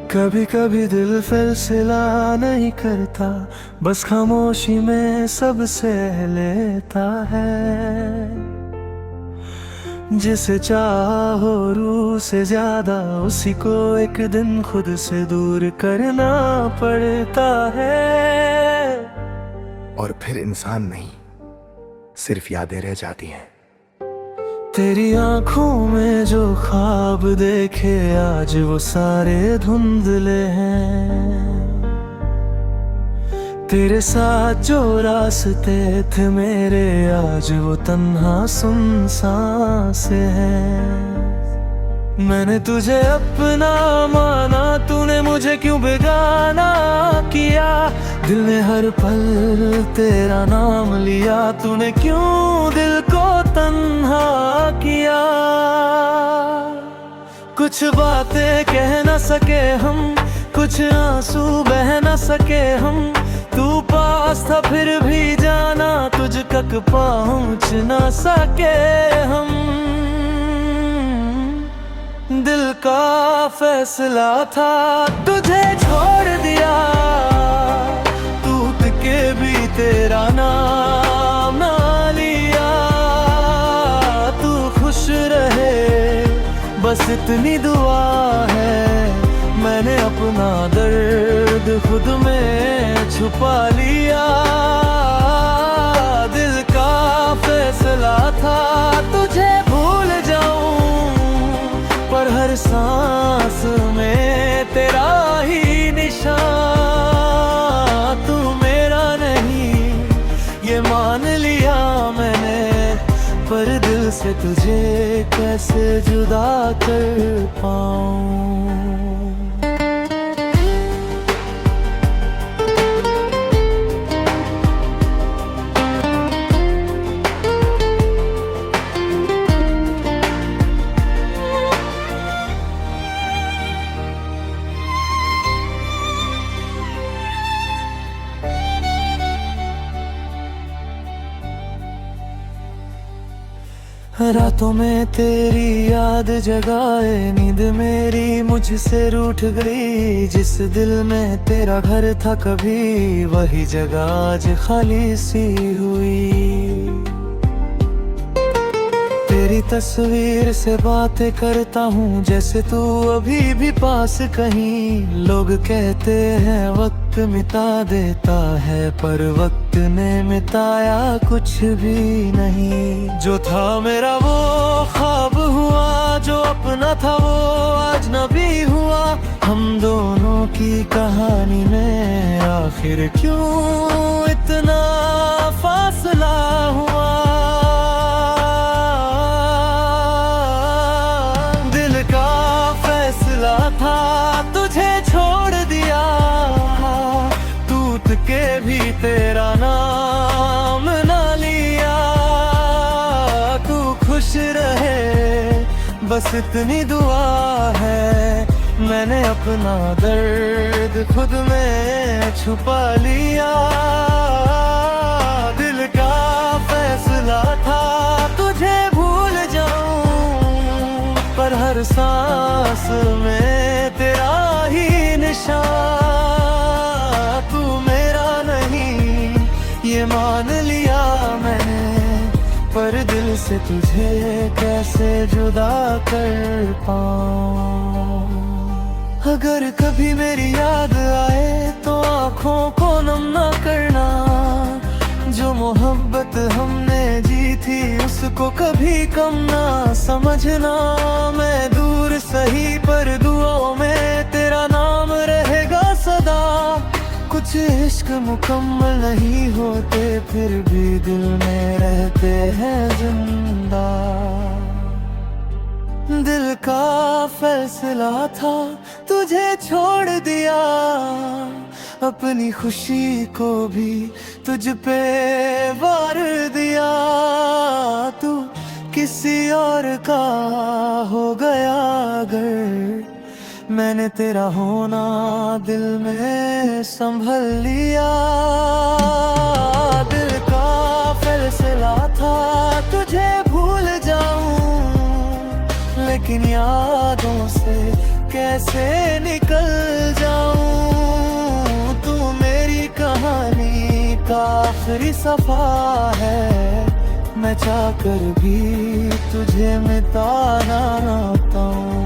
कभी कभी दिल फैसला नहीं करता, बस खामोशी में सबसे लेता है। जिसे चाहो रूह से ज्यादा, उसी को एक दिन खुद से दूर करना पड़ता है। और फिर इंसान नहीं, सिर्फ यादें रह जाती हैं। तेरी आंखों में जो ख्वाब देखे आज वो सारे धुंधले हैं। तेरे साथ जो रास्ते थे मेरे आज वो तन्हा सुनसान से हैं। मैंने तुझे अपना माना, तूने मुझे क्यों बेगाना किया। दिल ने हर पल तेरा नाम लिया, तूने क्यों दिल को तन्हा किया। कुछ बातें कह न सके हम, कुछ आंसू बह न सके हम। तू पास था फिर भी जाना, तुझ तक पहुंच न सके हम। दिल का फैसला था तुझे छोड़ दिया, टूट के भी तेरा नाम ना लिया। तू खुश रहे बस इतनी दुआ है। मैंने अपना दर्द खुद में छुपा लिया। दिल का फैसला था तुझे भूल जाऊं, पर हर सांस में तेरा ही निशान। तू मेरा नहीं ये मान लिया मैंने, पर दिल से तुझे कैसे जुदा कर पाऊं। रातों में तेरी याद जगाए, नींद मेरी मुझसे रूठ गई। जिस दिल में तेरा घर था कभी, वही जगह आज खाली सी हुई। तेरी तस्वीर से बातें करता हूँ जैसे तू अभी भी पास कहीं। लोग कहते हैं वक्त मिटा देता है, पर वक्त ने मिटाया कुछ भी नहीं। जो था मेरा वो ख्वाब हुआ, जो अपना था वो आज नबी हुआ। हम दोनों की कहानी में आखिर क्यों इतना फासला हुआ। था तुझे छोड़ दिया, टूट के भी तेरा नाम ना लिया। तू खुश रहे बस इतनी दुआ है। मैंने अपना दर्द खुद में छुपा लिया। दिल का फैसला था तुझे भूल जाऊं, पर हर सांस में तेरा ही निशान। तू मेरा नहीं ये मान लिया मैंने, पर दिल से तुझे कैसे जुदा कर पाऊं। अगर कभी मेरी याद आए तो आँखों को नम ना करना। जो मोहब्बत हमने जी थी उसको कभी कम ना समझना। मैं दूर सही पर दुआओं में तेरा नाम रहेगा सदा। कुछ इश्क मुकम्मल नहीं होते फिर भी दिल में रहते हैं जिंदा। दिल का फैसला था तुझे छोड़ दिया, अपनी खुशी को भी तुझ पे वार दिया। तू किसी और का हो गया अगर, मैंने तेरा होना दिल में संभल लिया। दिल का फैसला था तुझे भूल जाऊं, लेकिन यादों से कैसे निकल जाऊं, तू मेरी कहानी का आखिरी सफा है, मैं चाहकर भी तुझे मिटा ना पाऊं।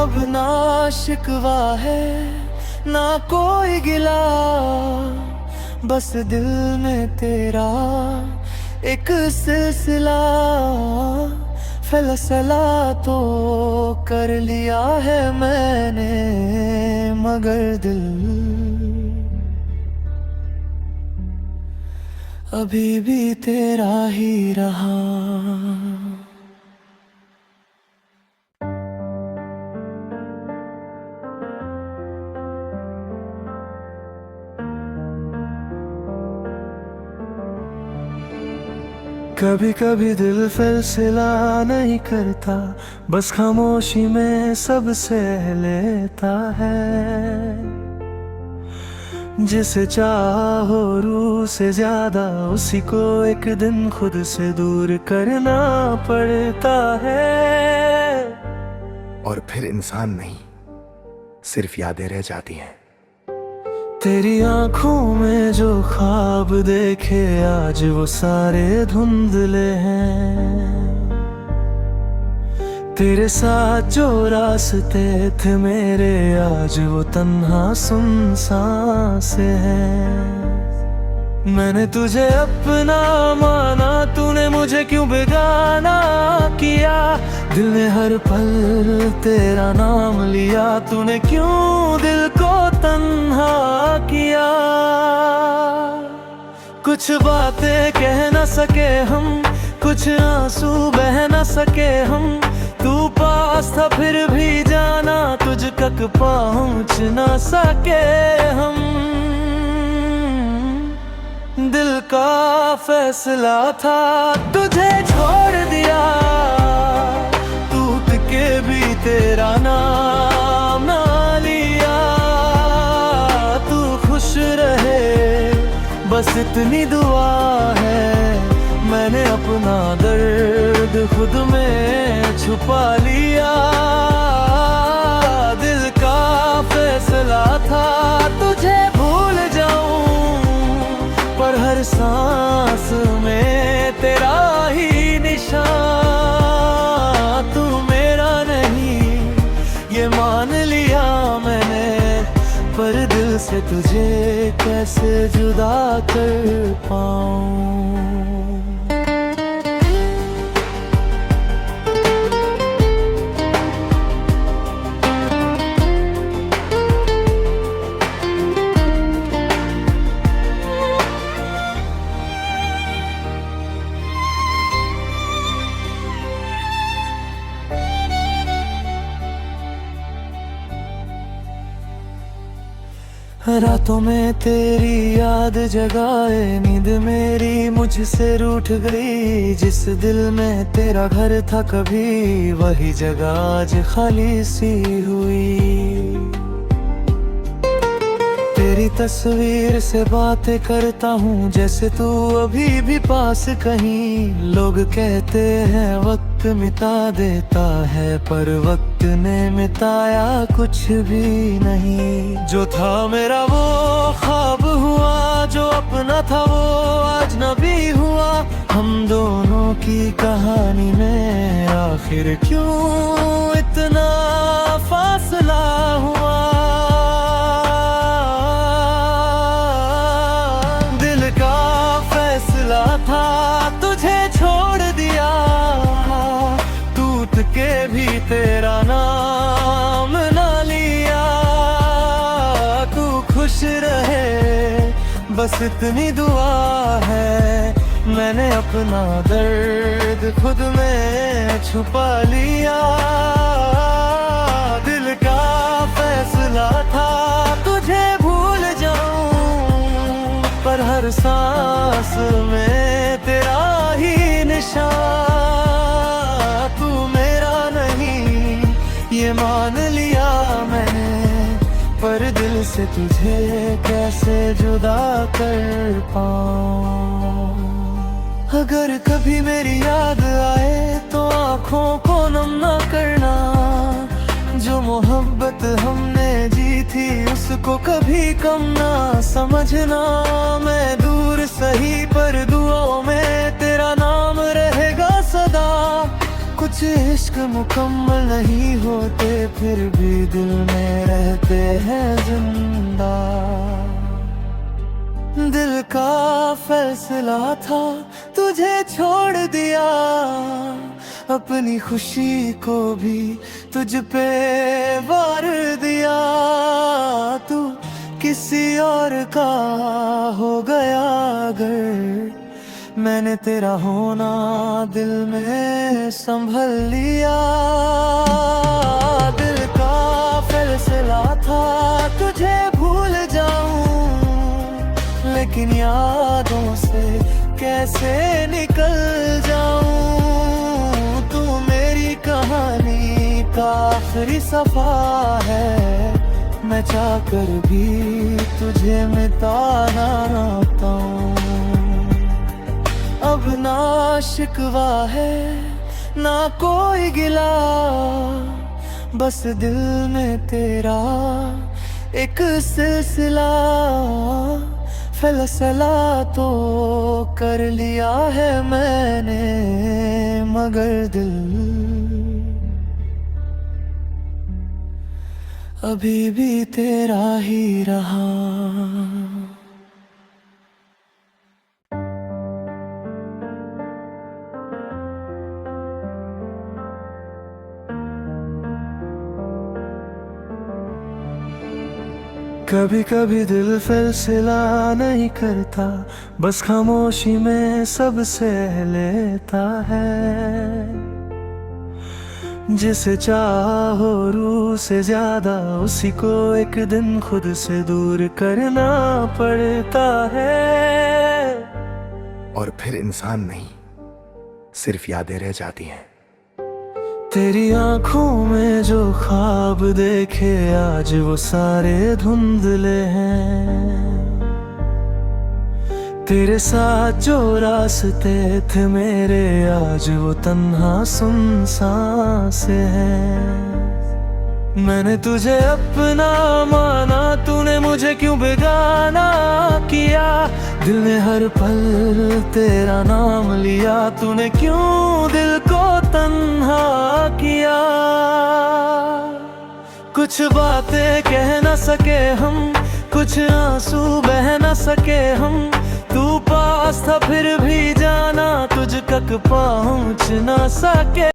अब ना शिकवा है ना कोई गिला, बस दिल में तेरा एक सिलसिला, फैसला तो कर लिया है मैंने, मगर दिल अभी भी तेरा ही रहा। कभी कभी दिल फैसला नहीं करता, बस खामोशी में सब सह लेता है। जिसे चाहो रूह से ज्यादा, उसी को एक दिन खुद से दूर करना पड़ता है। और फिर इंसान नहीं, सिर्फ यादें रह जाती हैं। तेरी आंखों में जो ख्वाब देखे आज वो सारे धुंधले हैं, तेरे साथ जो रास्ते थे मेरे आज वो तन्हा सुनसान से हैं। मैंने तुझे अपना माना, तूने मुझे क्यों बेगाना किया, दिल ने हर पल तेरा नाम लिया, तूने क्यों दिल को तन्हा किया। कुछ बातें कह न सके हम, कुछ आंसू बह न सके हम, तू पास था फिर भी जाना तुझ तक पहुंच न सके हम। दिल का फैसला था तुझे छोड़ दिया, टूट के भी तेरा नाम ना लिया, तू खुश रहे बस इतनी दुआ है, मैंने अपना दर्द खुद में छुपा लिया। दिल का फैसला था तुझे भूल जाऊं, पर हर सांस में तेरा ही निशान, तू मेरा नहीं ये मान लिया मैंने, पर दिल से तुझे कैसे जुदा कर पाऊं। रातों में तेरी याद जगाए, नींद मेरी मुझसे रूठ गई, जिस दिल में तेरा घर था कभी वही जगह आज खाली सी हुई। तेरी तस्वीर से बातें करता हूँ जैसे तू अभी भी पास कहीं, लोग कहते हैं वक्त मिटा देता है, पर वक्त ने मिटाया कुछ भी नहीं। जो था मेरा वो ख्वाब हुआ, जो अपना था वो आज नबी हुआ, हम दोनों की कहानी में आखिर क्यों इतना फासला हुआ। दिल का फैसला था तुझे छोड़ दिया, टूट के भी तेरा नाम ना लिया, तू खुश रहे बस इतनी दुआ है, मैंने अपना दर्द खुद में छुपा लिया। दिल का फैसला था तुझे भूल जाऊं, पर हर सांस में तेरा ही निशान, तू मेरा नहीं ये मान लिया मैंने, पर दिल से तुझे कैसे जुदा कर पाऊं। अगर कभी मेरी याद आए तो आँखों को नम ना करना, जो मोहब्बत हमने जी थी उसको कभी कम ना समझना। मैं दूर सही पर दुआओं में तेरा नाम रहेगा सदा। कुछ इश्क मुकम्मल नहीं होते फिर भी दिल में रहते हैं जिंदा। दिल का फैसला था तुझे छोड़ दिया, अपनी खुशी को भी तुझ पे वार दिया। तू किसी और का हो गया अगर मैंने तेरा होना दिल में संभल लिया। दिल का फैसला था तुझे भूल जाऊं, लेकिन यादों से कैसे निकल जाऊं। तू मेरी कहानी का आखिरी सफा है, मैं चाहकर भी तुझे मिटाना पाऊं। अब ना शिकवा है ना कोई गिला, बस दिल में तेरा एक सिलसिला। फैसला तो कर लिया है मैंने, मगर दिल अभी भी तेरा ही रहा। कभी कभी दिल फैसला नहीं करता, बस खामोशी में सब सह लेता है। जिसे चाहो रूह से ज्यादा उसी को एक दिन खुद से दूर करना पड़ता है। और फिर इंसान नहीं, सिर्फ यादें रह जाती हैं। तेरी आंखों में जो ख्वाब देखे आज वो सारे धुंधले हैं। तेरे साथ जो रास्ते थे मेरे आज वो तन्हा सुनसान से हैं। मैंने तुझे अपना माना, तूने मुझे क्यों बेगाना किया। दिल ने हर पल तेरा नाम लिया, तूने क्यों दिल को तन्हा किया। कुछ बातें कह न सके हम, कुछ आंसू बह न सके हम। तू पास था फिर भी जाना तुझ तक पहुंच न सके।